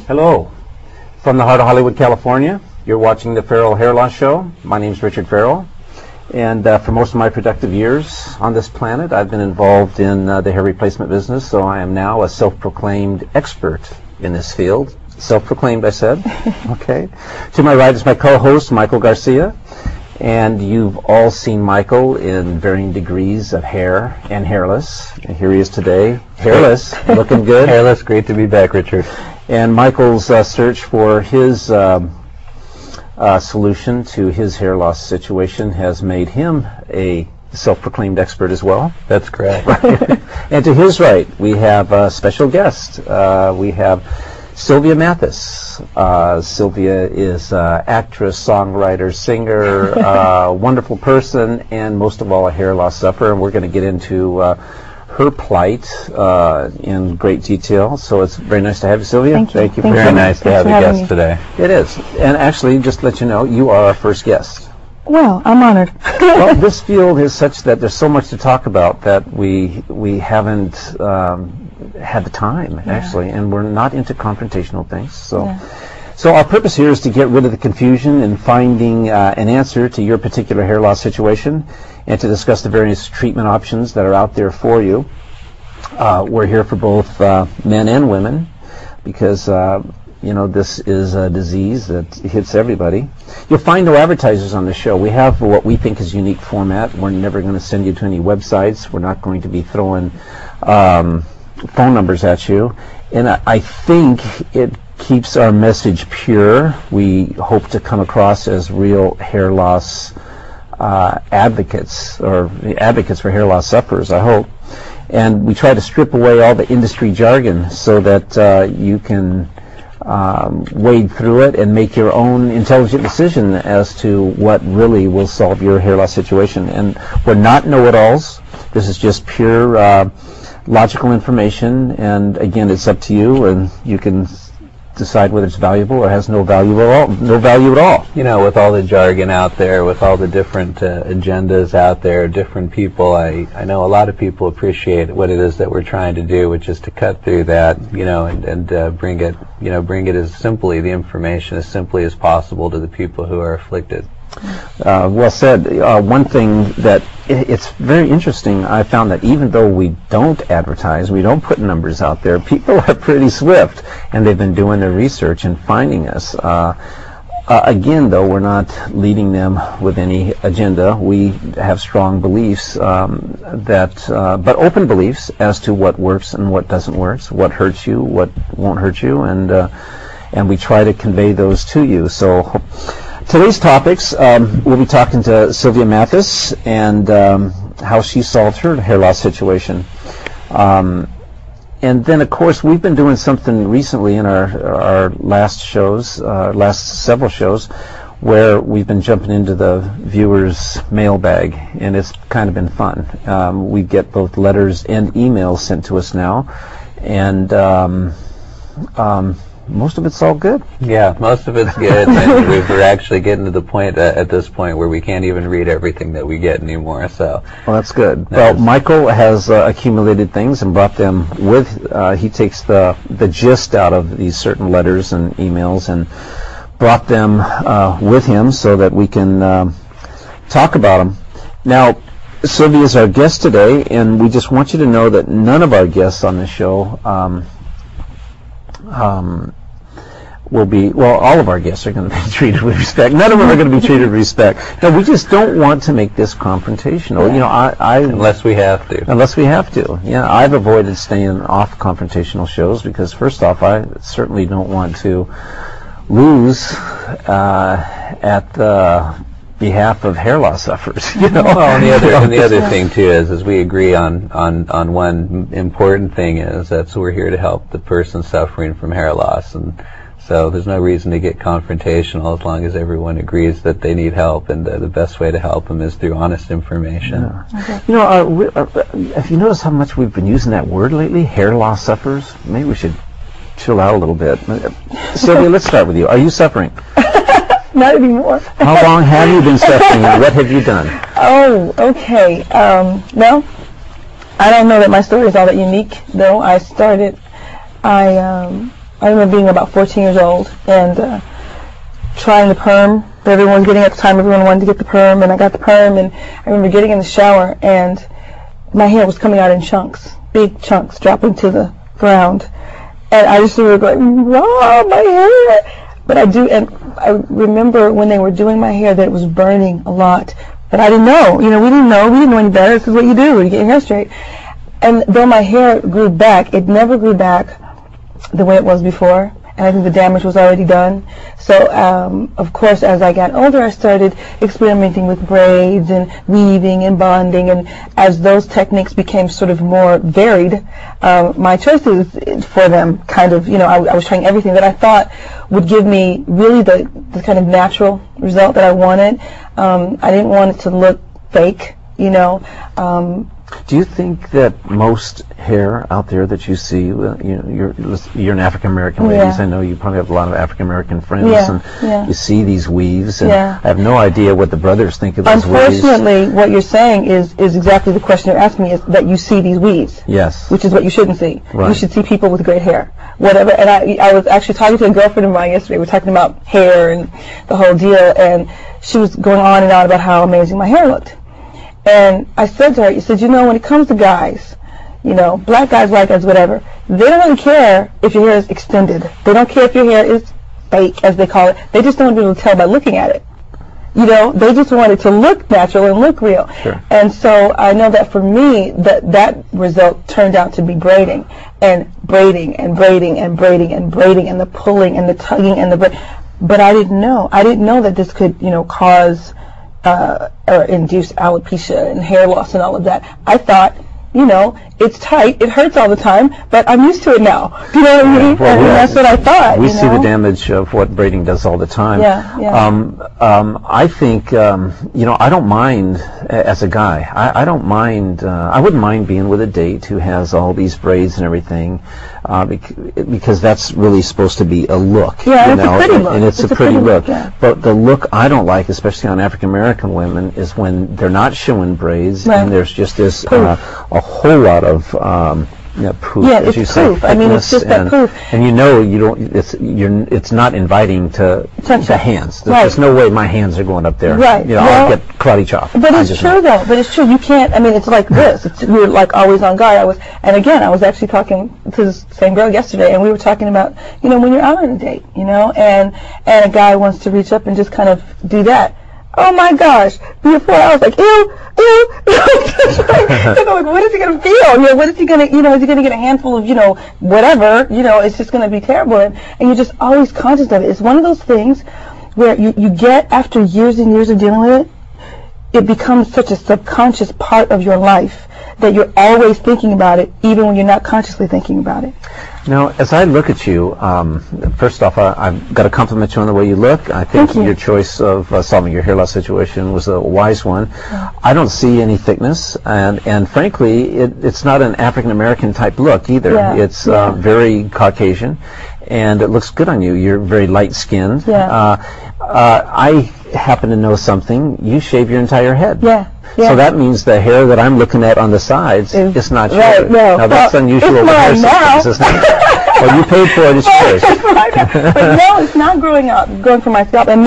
Hello. From the heart of Hollywood, California, you're watching the Farrell Hair Loss Show. My name is Richard Farrell, and for most of my productive years on this planet, I've been involved in the hair replacement business, so I am now a self-proclaimed expert in this field. Self-proclaimed, I said. Okay. To my right is my co-host, Michael Garcia, and you've all seen Michael in varying degrees of hair and hairless. And here he is today, hairless, looking good. Hairless, great to be back, Richard. And Michael's search for his solution to his hair loss situation has made him a self-proclaimed expert as well. That's correct. And to his right, we have a special guest. We have Sylvia Mathis. Sylvia is actress, songwriter, singer, wonderful person, and most of all a hair loss sufferer. And we're going to get into her plight in great detail. So it's very nice to have you, Sylvia. Thank you. Very nice to have you guest today. It is. And actually, just to let you know, you are our first guest. Well, I'm honored. Well, this field is such that there's so much to talk about that we haven't had the time, actually, and we're not into confrontational things. So our purpose here is to get rid of the confusion and finding an answer to your particular hair loss situation, and to discuss the various treatment options that are out there for you. We're here for both men and women, because this is a disease that hits everybody. You'll find no advertisers on the show. We have what we think is unique format. We're never going to send you to any websites. We're not going to be throwing phone numbers at you. And I think it keeps our message pure. We hope to come across as real hair loss advocates, or advocates for hair loss sufferers, I hope. And we try to strip away all the industry jargon so that you can wade through it and make your own intelligent decision as to what really will solve your hair loss situation. And we're not know-it-alls. This is just pure logical information, and again, it's up to you, and you can decide whether it's valuable or has no value at all. You know, with all the jargon out there, with all the different agendas out there, different people, I know a lot of people appreciate what it is that we're trying to do, which is to cut through that, and bring it as simply, the information as simply as possible to the people who are afflicted. Well said. One thing that it's very interesting, I found that even though we don't advertise, we don't put numbers out there, people are pretty swift, and they've been doing their research and finding us. Again, though, we're not leading them with any agenda. We have strong beliefs, but open beliefs as to what works and what doesn't work, what hurts you, what won't hurt you, and we try to convey those to you. So today's topics, we'll be talking to Sylvia Mathis and how she solved her hair loss situation. And then, of course, we've been doing something recently in our last several shows, where we've been jumping into the viewers' mailbag, and it's kind of been fun. We get both letters and emails sent to us now, and most of it's all good. Yeah, most of it's good, and we're actually getting to the point at this point where we can't even read everything that we get anymore. So, well, that's good. Well, Michael has accumulated things and brought them with. He takes the gist out of these certain letters and emails and brought them with him so that we can talk about them. Now, Sylvia is our guest today, and we just want you to know that none of our guests on the show will be, well, all of our guests are going to be treated with respect. None of them are going to be treated with respect. No, we just don't want to make this confrontational. Unless we have to. Unless we have to. Yeah, I've avoided staying off confrontational shows because, first off, I certainly don't want to lose at the behalf of hair loss sufferers. Well, and the other thing too is we agree on one important thing is that we're here to help the person suffering from hair loss, and so there's no reason to get confrontational as long as everyone agrees that they need help, and the best way to help them is through honest information. Yeah. Okay. Have you noticed how much we've been using that word lately? Hair loss sufferers. Maybe we should chill out a little bit. Sylvia, let's start with you. Are you suffering? Not anymore. How long have you been suffering, and what have you done? Oh, okay. Well, I don't know that my story is all that unique, though. I I remember being about 14 years old and trying the perm that everyone was getting at the time. Everyone wanted to get the perm, and I got the perm, and I remember getting in the shower, and my hair was coming out in chunks, big chunks, dropping to the ground. And I just remember going, wow, my hair! But I remember when they were doing my hair that it was burning a lot. But I didn't know. We didn't know any better. This is what you do when you get your hair straight. And though my hair grew back, it never grew back the way it was before. And I think the damage was already done. So, of course, as I got older, I started experimenting with braids and weaving and bonding. And as those techniques became sort of more varied, my choices for them kind of, I was trying everything that I thought would give me really the kind of natural result that I wanted. I didn't want it to look fake, Do you think that most hair out there that you see, you're an African American ladies, I know you probably have a lot of African American friends, and you see these weaves, and I have no idea what the brothers think of those weaves. Unfortunately, what you're saying is exactly the question you're asking me, is that you see these weaves. Yes. Which is what you shouldn't see. Right. You should see people with great hair. Whatever. And I was actually talking to a girlfriend of mine yesterday. We were talking about hair and the whole deal, and she was going on and on about how amazing my hair looked. And I said to her, when it comes to guys, black guys, white guys, whatever, they don't really care if your hair is extended. They don't care if your hair is fake, as they call it. They just don't want to be able to tell by looking at it. They just want it to look natural and look real. Sure. And so I know that for me, that result turned out to be braiding and braiding and braiding and braiding and braiding and the pulling and the tugging and but I didn't know. I didn't know that this could, cause or induce alopecia and hair loss and all of that. I thought, it's tight, it hurts all the time, but I'm used to it now. You know what I mean? Well, and that's what I thought. We see the damage of what braiding does all the time. I think, I don't mind, as a guy, I don't mind, I wouldn't mind being with a date who has all these braids and everything, because that's really supposed to be a look. Yeah, it's a pretty look. And it's a pretty look. Yeah. But the look I don't like, especially on African American women, is when they're not showing braids, right. and there's just this, a whole lot of poof, as you say, poof. I mean, it's just that poof. And it's not inviting to hands. There's no way my hands are going up there. Right. I'll get karate chop. But it's true though. But it's true. You can't. I mean, it's like this. We're like always on guard. I was actually talking to the same girl yesterday, and we were talking about when you're out on a date, and a guy wants to reach up and just kind of do that. Oh my gosh! Before I was like, ew, ew. I'm like, what is he gonna feel? What is he gonna? Is he gonna get a handful of whatever? It's just gonna be terrible. And you're just always conscious of it. It's one of those things where you get, after years and years of dealing with it, it becomes such a subconscious part of your life that you're always thinking about it, even when you're not consciously thinking about it. Now, as I look at you, first off, I've got to compliment you on the way you look. I think your choice of solving your hair loss situation was a wise one. Yeah. I don't see any thickness, and frankly, it's not an African-American type look either. Yeah. It's very Caucasian, and it looks good on you. You're very light-skinned. Yeah. I happen to know something. You shave your entire head. Yeah. Yeah. So that means the hair that I'm looking at on the sides is not shaved. Right, no. Now that's unusual with hair systems, isn't it? Well, you paid for it, it's yours. But no, it's not growing from my scalp. And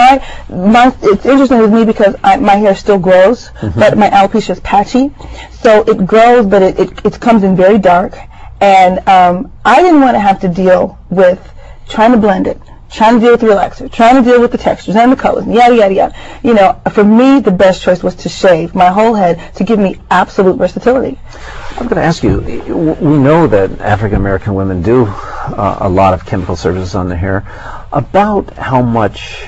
it's interesting with me because my hair still grows, but my alopecia is patchy. So it grows, but it comes in very dark. And I didn't want to have to deal with trying to blend it, trying to deal with the relaxer, trying to deal with the textures and the colors, yada, yada, yada. For me, the best choice was to shave my whole head to give me absolute versatility. I'm going to ask you, we know that African American women do a lot of chemical services on the hair. About how much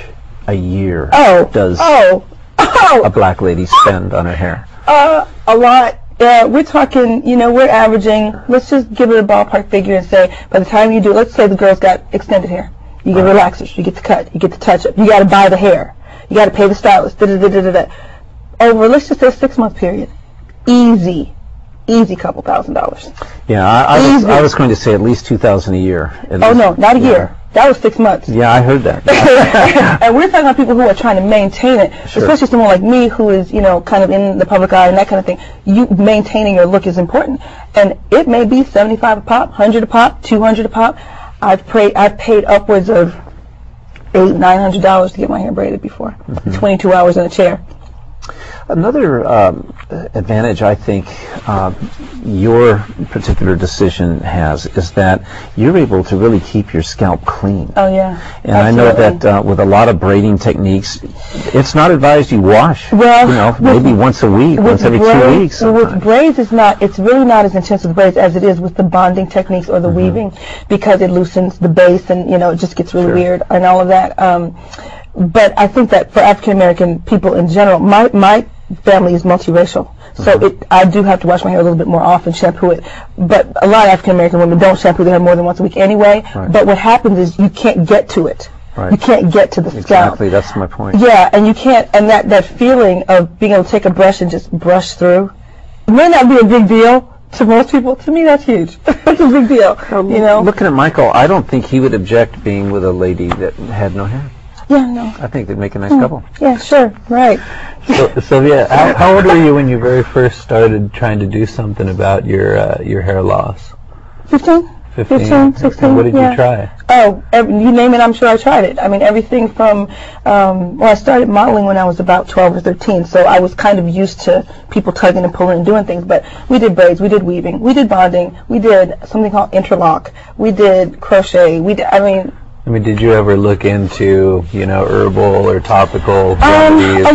a year does a black lady spend on her hair? A lot. We're talking, we're averaging, let's just give it a ballpark figure and say, by the time you do, let's say the girl's got extended hair. You get relaxers, you get the cut, you get the touch-up, you got to buy the hair, you got to pay the stylist, over, let's just say a 6-month period. Easy couple $1,000s. Yeah, I was going to say at least $2,000 a year. Oh no, not a year. That was 6 months. Yeah, I heard that. And we're talking about people who are trying to maintain it, especially someone like me who is, kind of in the public eye and that kind of thing. Maintaining your look is important. And it may be $75 a pop, $100 a pop, $200 a pop. I've paid upwards of $800-900 to get my hair braided before. 22 hours in a chair. Another advantage I think your particular decision has is that you're able to really keep your scalp clean. Oh yeah. And I know that with a lot of braiding techniques, it's not advised you wash. Well, maybe once a week, once every 2 weeks. With braids, it's really not as intense with braids as it is with the bonding techniques or the weaving, because it loosens the base and it just gets really weird and all of that. But I think that for African American people in general, my family is multiracial, so I do have to wash my hair a little bit more often, shampoo it. But a lot of African American women don't shampoo their hair more than once a week anyway. Right. But what happens is you can't get to it. Right. You can't get to the scalp. Exactly, that's my point. Yeah, and you can't, and that feeling of being able to take a brush and just brush through, it may not be a big deal to most people. To me, that's huge. It's a big deal. Looking at Michael, I don't think he would object being with a lady that had no hair. Yeah, no. I think they'd make a nice couple. Yeah, sure, right. So, Sylvia, how old were you when you very first started trying to do something about your hair loss? 15, 16. What did you try? Oh, you name it, I'm sure I tried it. I mean, everything from, I started modeling when I was about 12 or 13, so I was kind of used to people tugging and pulling and doing things. But we did braids, we did weaving, we did bonding, we did something called interlock, we did crochet, I mean, did you ever look into, herbal or topical remedies? A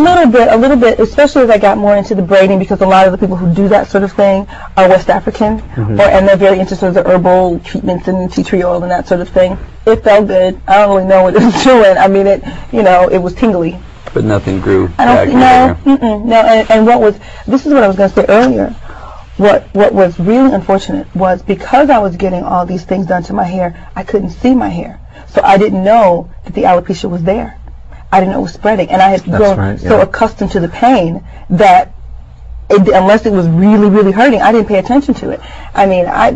little bit, especially as I got more into the braiding, because a lot of the people who do that sort of thing are West African, and they're very interested in the herbal treatments and tea tree oil and that sort of thing. It felt good. I don't really know what it was doing. I mean, it was tingly. But nothing grew back there. No, and this is what I was going to say earlier. What was really unfortunate was, because I was getting all these things done to my hair, I couldn't see my hair. So I didn't know that the alopecia was there. I didn't know it was spreading. And I had grown so accustomed to the pain that unless it was really, really hurting, I didn't pay attention to it. I mean, I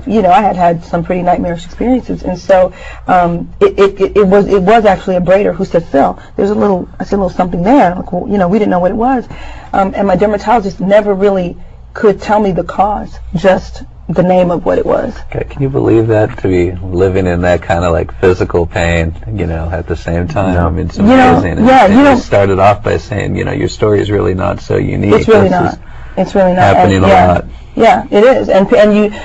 had some pretty nightmarish experiences. And so it was actually a braider who said, Phil, there's a little something there. I'm like, well, we didn't know what it was. And my dermatologist never really could tell me the cause, just the name of what it was. Okay, can you believe that, to be living in that kind of like physical pain, at the same time? No. I mean, it's amazing. You started off by saying, your story is really not so unique. It's really not. It's really not happening a lot. Yeah, it is.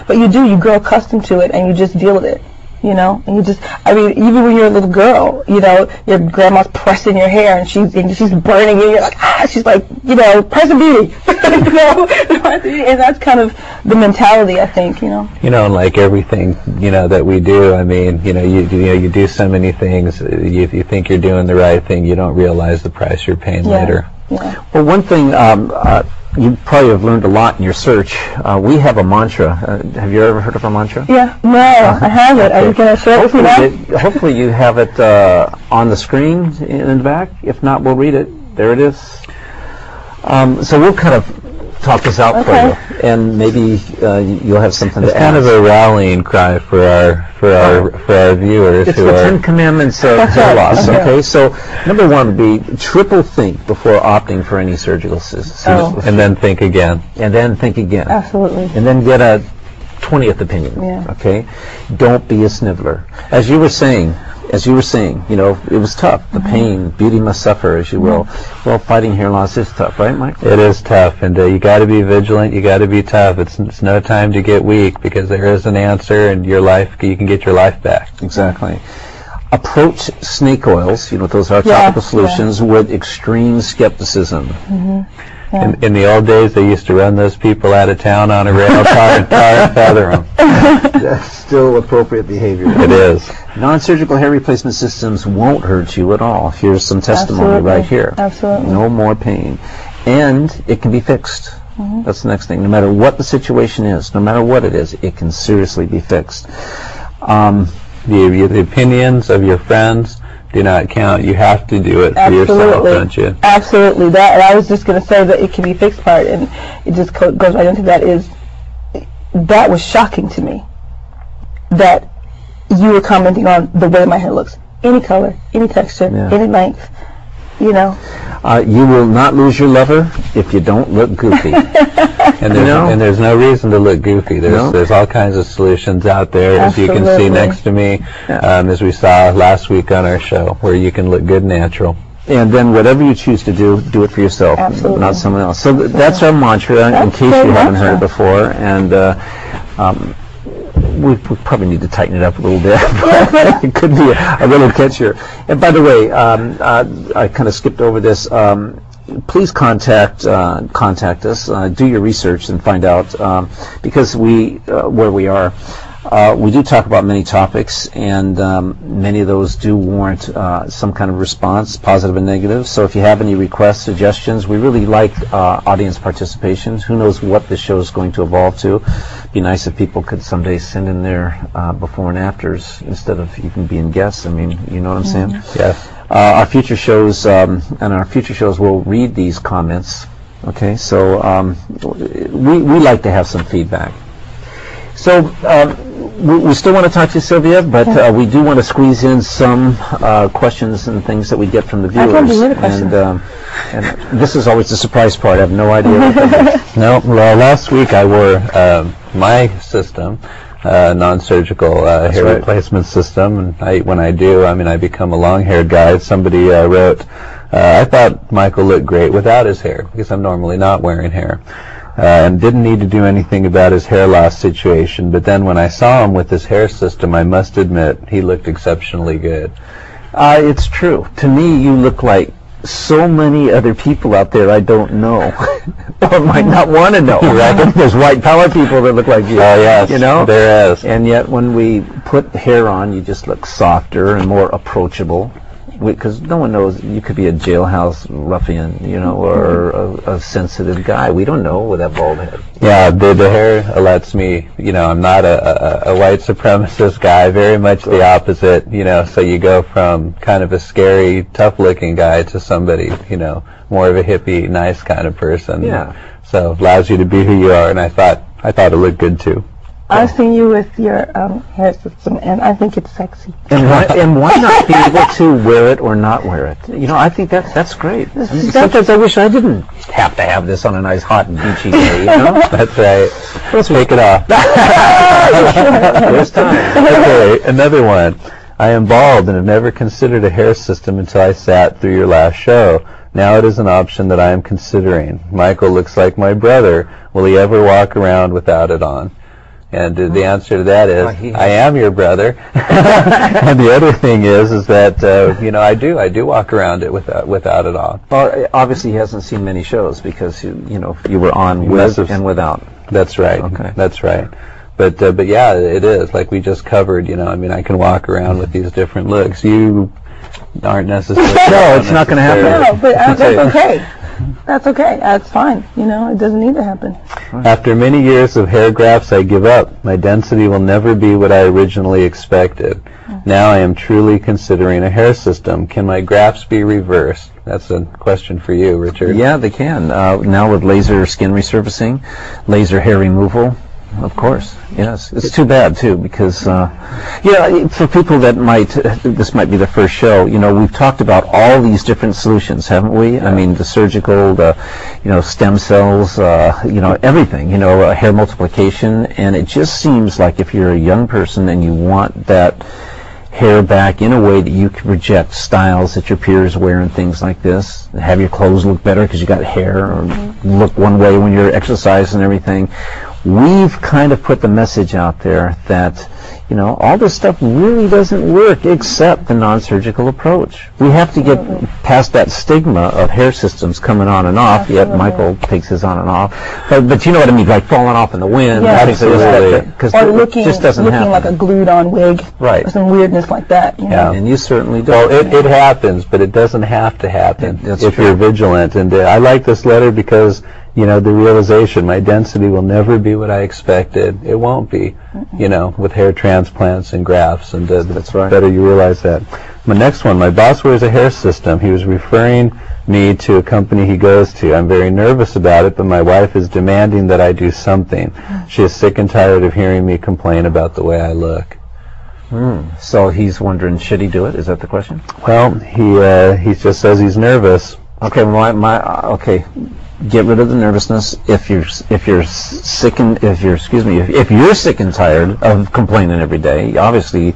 But you grow accustomed to it, and you just deal with it. And you just, even when you're a little girl, your grandma's pressing your hair and she's burning you, you're like, she's like, press a beauty, and that's kind of the mentality, I think, like everything, that we do, I mean, you do so many things, you think you're doing the right thing, you don't realize the price you're paying later. Yeah. Well, one thing, you probably have learned a lot in your search. We have a mantra. Have you ever heard of a mantra? Yeah. No, I haven't. Are you going to show it to me? Hopefully you have it on the screen in the back. If not, we'll read it. There it is. So we'll kind of talk this out for you, and maybe you'll have something to add. It's kind of a rallying cry for our viewers. It's the 10 Commandments of hair loss. Okay, so number one would be triple think before opting for any surgical system, and then think again, and then think again. Absolutely. And then get a 20th opinion. Yeah. Okay, don't be a sniveler. As you were saying, it was tough. The pain, beauty must suffer, as you will. Well, fighting hair loss is tough, right, Mike? It is tough, and you got to be vigilant. You got to be tough. It's no time to get weak, because there is an answer, and you can get your life back. Exactly. Approach snake oils, those are topical solutions, with extreme skepticism. Yeah. In the old days, they used to run those people out of town on a rail car and feather them. That's still appropriate behavior. It is. Non-surgical hair replacement systems won't hurt you at all. Here's some testimony right here. Absolutely. No more pain. And it can be fixed. That's the next thing. No matter what the situation is, no matter what it is, it can seriously be fixed. The opinions of your friends do not count. You have to do it for yourself, don't you? Absolutely. And I was just going to say that it can be fixed part, and it just goes right into that. That was shocking to me, that you were commenting on the way my hair looks. Any color, any texture, any length. you know. You will not lose your lover if you don't look goofy. And there's no reason to look goofy. There's all kinds of solutions out there, as you can see next to me, as we saw last week on our show, where you can look good natural. And then whatever you choose to do it for yourself, not someone else. So that's our mantra, in case you haven't heard it before. And we probably need to tighten it up a little bit. It could be a little catchier. And by the way, I kind of skipped over this. Please contact us. Do your research and find out, because where we are. We do talk about many topics, and many of those do warrant some kind of response, positive and negative. So if you have any requests, suggestions, we really like audience participation. Who knows what the show is going to evolve to. It'd be nice if people could someday send in their before and afters instead of even being guests. I mean, you know what I'm saying? Yes. Our future shows, we'll read these comments. Okay, so we like to have some feedback. So we still want to talk to you, Sylvia, but we do want to squeeze in some questions and things that we get from the viewers. I can do the questions. And this is always the surprise part. I have no idea what that is. No, well, last week I wore my system, non-surgical hair replacement system, and when I do, I become a long-haired guy. Somebody wrote, I thought Michael looked great without his hair, because I'm normally not wearing hair. And didn't need to do anything about his hair loss situation, but then when I saw him with his hair system, I must admit he looked exceptionally good. It's true. To me, you look like so many other people out there I don't know, or might not want to know. Right? There's white power people that look like you. Oh yes, you know, there is. And yet, when we put hair on, you just look softer and more approachable. Because no one knows, you could be a jailhouse ruffian, or a sensitive guy. We don't know with that bald head. Yeah, the hair lets me, I'm not a white supremacist guy, very much the opposite, so you go from kind of a scary, tough-looking guy to somebody, more of a hippie, nice kind of person. Yeah. So it allows you to be who you are, and I thought it looked good too. I've seen you with your hair system, and I think it's sexy. And why not be able to wear it or not wear it? I think that's great. Sometimes I wish I didn't have to have this on a nice hot and beachy day. That's right. Let's take it off. There's time. Okay, another one. I am bald and have never considered a hair system until I sat through your last show. Now it is an option that I am considering. Michael looks like my brother. Will he ever walk around without it on? And the answer to that is, I am your brother. And the other thing is that I do walk around it without it on. Well, obviously he hasn't seen many shows because you were on with and without. That's right. Okay. That's right. But yeah, it is like we just covered. I can walk around with these different looks. You aren't necessarily. No, it's not going to happen. No, but that's okay. That's okay. That's fine. It doesn't need to happen. After many years of hair grafts, I give up. My density will never be what I originally expected. Now I am truly considering a hair system. Can my grafts be reversed? That's a question for you, Richard. Yeah, they can. Now with laser skin resurfacing, laser hair removal, of course. Yes. It's too bad, too, because, for people that this might be the first show, we've talked about all these different solutions, haven't we? Yeah. I mean, the surgical, the, stem cells, everything, hair multiplication, and it just seems like if you're a young person and you want that hair back in a way that you can project styles that your peers wear and things like this, have your clothes look better because you got hair, or look one way when you're exercising and everything. We've kind of put the message out there that, all this stuff really doesn't work except the non-surgical approach. We have to get past that stigma of hair systems coming on and off, yet Michael takes his on and off. But you know what I mean, like falling off in the wind. Yeah. Absolutely. Or looking like a glued-on wig. Right. Or some weirdness like that. Yeah. And you certainly do. Well, it happens, but it doesn't have to happen if you're vigilant. And I like this letter because the realization, my density will never be what I expected. It won't be, with hair transplants and grafts, and that's right. Better you realize that. My next one, my boss wears a hair system. He was referring me to a company he goes to. I'm very nervous about it, but my wife is demanding that I do something. She is sick and tired of hearing me complain about the way I look. So he's wondering, should he do it? Is that the question? Well, he just says he's nervous. Okay, okay. Get rid of the nervousness. If you're sick and if you're sick and tired of complaining every day, obviously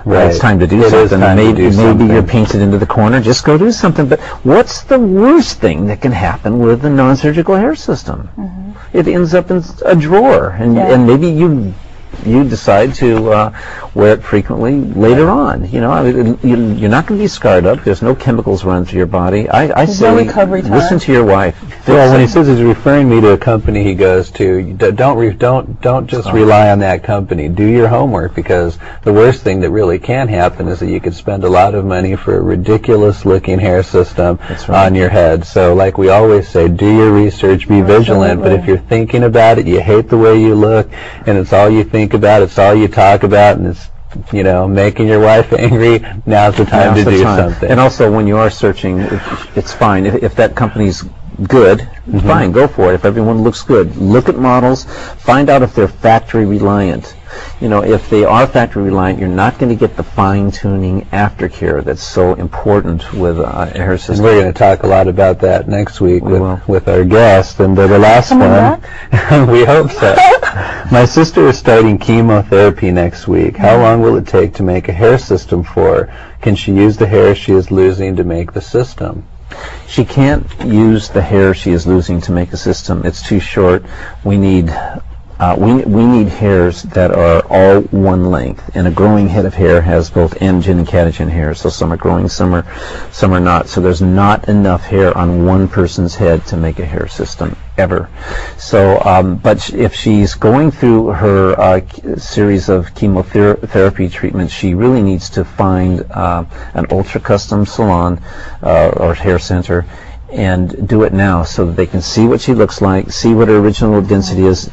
it's time to do something. Maybe you're painted into the corner. Just go do something. But what's the worst thing that can happen with the non-surgical hair system? It ends up in a drawer, and maybe you decide to wear it frequently later on. You know, you're not going to be scarred up. There's no chemicals run through your body. I say, listen to your wife. Well, when he says he's referring me to a company he goes to, don't just rely on that company. Do your homework, because the worst thing that really can happen is that you could spend a lot of money for a ridiculous-looking hair system on your head. So, like we always say, do your research, be vigilant. But if you're thinking about it, you hate the way you look, and it's all you think about, it's all you talk about, and it's making your wife angry, now's the time to do something. And also, when you are searching, it's fine. If that company's good, fine, go for it. If everyone looks good, look at models, find out if they're factory reliant. If they are factory reliant, you're not going to get the fine-tuning aftercare that's so important with a hair system. And we're going to talk a lot about that next week with our guest. And the last one, we hope so. My sister is starting chemotherapy next week. How long will it take to make a hair system for her? Can she use the hair she is losing to make the system? She can't use the hair she is losing to make a system. It's too short. We need hairs that are all one length, and a growing head of hair has both anagen and catagen hair. So some are growing, some are not. So there's not enough hair on one person's head to make a hair system ever. So, but if she's going through her series of chemotherapy treatments, she really needs to find an ultra custom salon or hair center and do it now, so that they can see what she looks like, see what her original density is.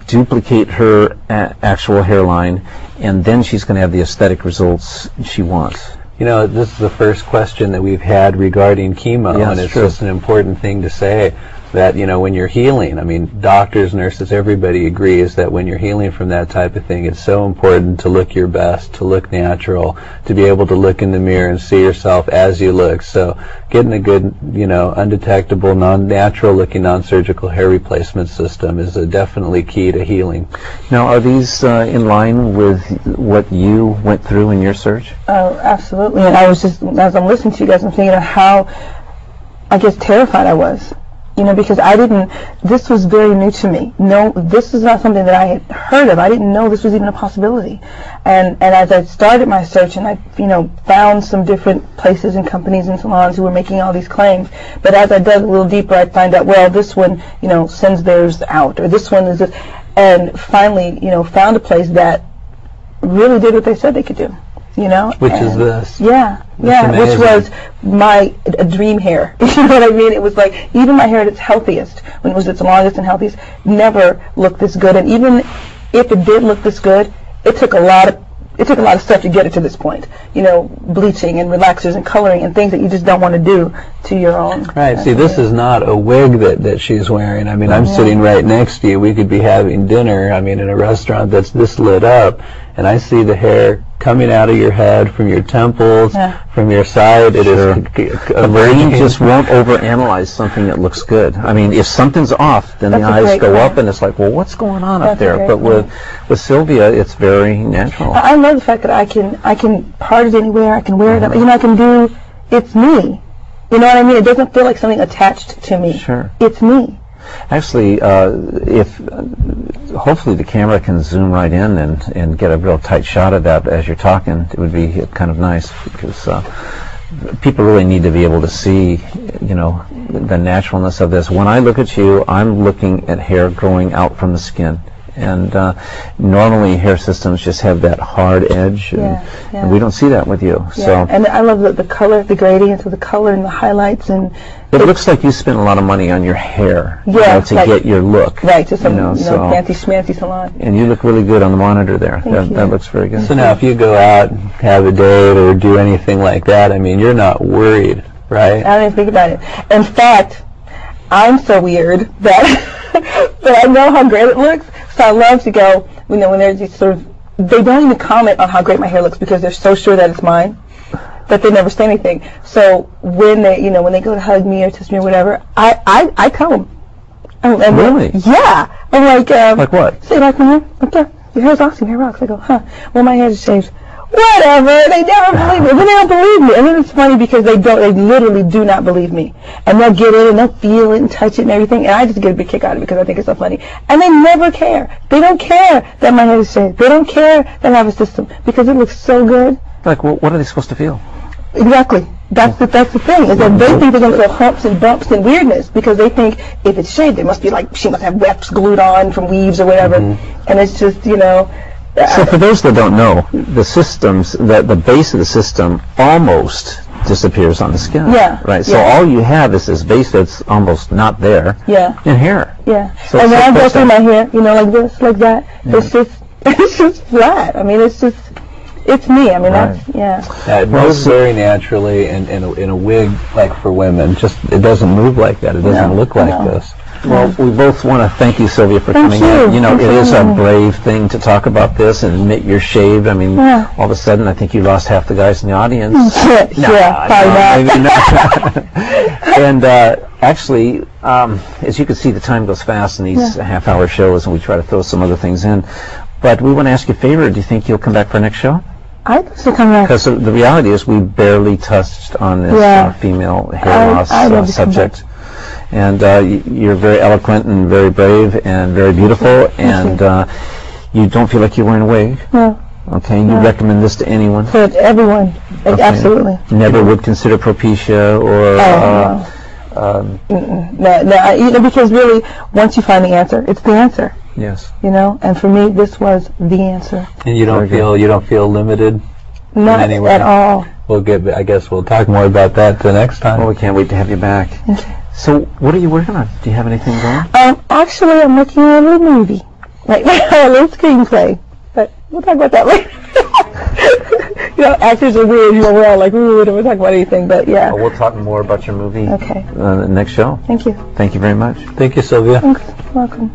Duplicate her actual hairline, and then she's going to have the aesthetic results she wants. This is the first question that we've had regarding chemo, and it's just an important thing to say that, when you're healing, I mean, doctors, nurses, everybody agrees that when you're healing from that type of thing, it's so important to look your best, to look natural, to be able to look in the mirror and see yourself as you look. So getting a good, undetectable, non-natural looking, non-surgical hair replacement system is definitely key to healing. Now, are these in line with what you went through in your search? Oh, absolutely. And I was just, as I'm listening to you guys, I'm thinking of how, I guess, terrified I was. Because this was very new to me. No, this is not something that I had heard of. I didn't know this was even a possibility. And as I started my search, and I, found some different places and companies and salons who were making all these claims, but as I dug a little deeper, I'd find out, well, this one, sends theirs out, or this one is this, and finally, found a place that really did what they said they could do. Which is this. Yeah, which was my dream hair. You know what I mean? It was like, even my hair at its healthiest, when it was its longest and healthiest, never looked this good. And even if it did look this good, it took a lot of stuff to get it to this point. Bleaching and relaxers and coloring and things that you just don't want to do to your own. Right. See, this is not a wig that she's wearing. I mean, I'm sitting right next to you. We could be having dinner, in a restaurant that's this lit up, and I see the hair coming out of your head, from your temples, from your side. It is the brain just won't overanalyze something that looks good. I mean, if something's off, then the eyes go up, and it's like, well, what's going on up there? But with Sylvia, it's very natural. I love the fact that I can part it anywhere. I can wear it up. I can do. It's me. You know what I mean? It doesn't feel like something attached to me. Sure. It's me. Actually, hopefully the camera can zoom right in and get a real tight shot of that as you're talking. It would be kind of nice, because people really need to be able to see, the naturalness of this. When I look at you, I'm looking at hair growing out from the skin. And normally hair systems just have that hard edge, and we don't see that with you. Yeah. So, and I love the color, the gradients of the color and the highlights, and it looks like you spent a lot of money on your hair, to get your look. Right, to some fancy schmancy salon. And you look really good on the monitor there. That looks very good. So now, if you go out, have a date, or do anything like that, I mean, you're not worried, right? I don't even think about it. In fact, I'm so weird that I know how great it looks. So I love to go, when there's these sort of they don't even comment on how great my hair looks because they're so sure that it's mine that they never say anything. So when they, you know, when they go to hug me or kiss me or whatever, I tell them. And Really? Yeah. I'm Like what? Say, like my hair? Like, yeah, your hair's awesome, your hair rocks. I go, huh? Well, my hair is shaved. Whatever. They never believe me. Then they don't believe me. And then it's funny because they literally do not believe me. And they'll get in and they'll feel it and touch it and everything. And I just get a big kick out of it because I think it's so funny. And they never care. They don't care that my hair is shaved. They don't care that I have a system because it looks so good. Like, well, what are they supposed to feel? Exactly. That's the thing, is that they think they're going to feel humps and bumps and weirdness because they think if it's shaved, it must be like she must have wefts glued on from weaves or whatever. And it's just, you know. So for those that don't know, the systems, the base of the system almost disappears on the skin. Yeah. Right. So all you have is this base that's almost not there. Yeah. In hair. Yeah. So and when I go through my hair, you know, like this, like that, it's just flat. I mean, it's me. I mean, that's, yeah. It moves very naturally, and in a wig, like for women, just it doesn't move like that. It doesn't look like this. Well, we both want to thank you, Sylvia, for coming in. You know, it is a brave thing to talk about this and admit you're shaved. I mean, all of a sudden, I think you lost half the guys in the audience. Probably not. And actually, as you can see, the time goes fast in these half-hour shows, and we try to throw some other things in. But we want to ask you a favor. Do you think you'll come back for our next show? I'd like to come back. Because the reality is we barely touched on this female hair loss subject. And you're very eloquent and very brave and very beautiful, and you don't feel like you're wearing a wig. No. Okay, and you recommend this to anyone? For everyone, absolutely. Never would consider Propecia or... No, you know, because really, once you find the answer, it's the answer. Yes. You know, and for me, this was the answer. And you don't feel limited? Not at all. I guess we'll talk more about that the next time. Well, we can't wait to have you back. Okay. So, what are you working on? Do you have anything going? Actually, I'm working on a little movie. Right now, a little screenplay. But we'll talk about that later. You know, actors are weird. You know, we're all like, ooh, we don't talk about anything. But yeah. Well, we'll talk more about your movie. Okay. Next show. Thank you. Thank you very much. Thank you, Sylvia. Thanks. Welcome.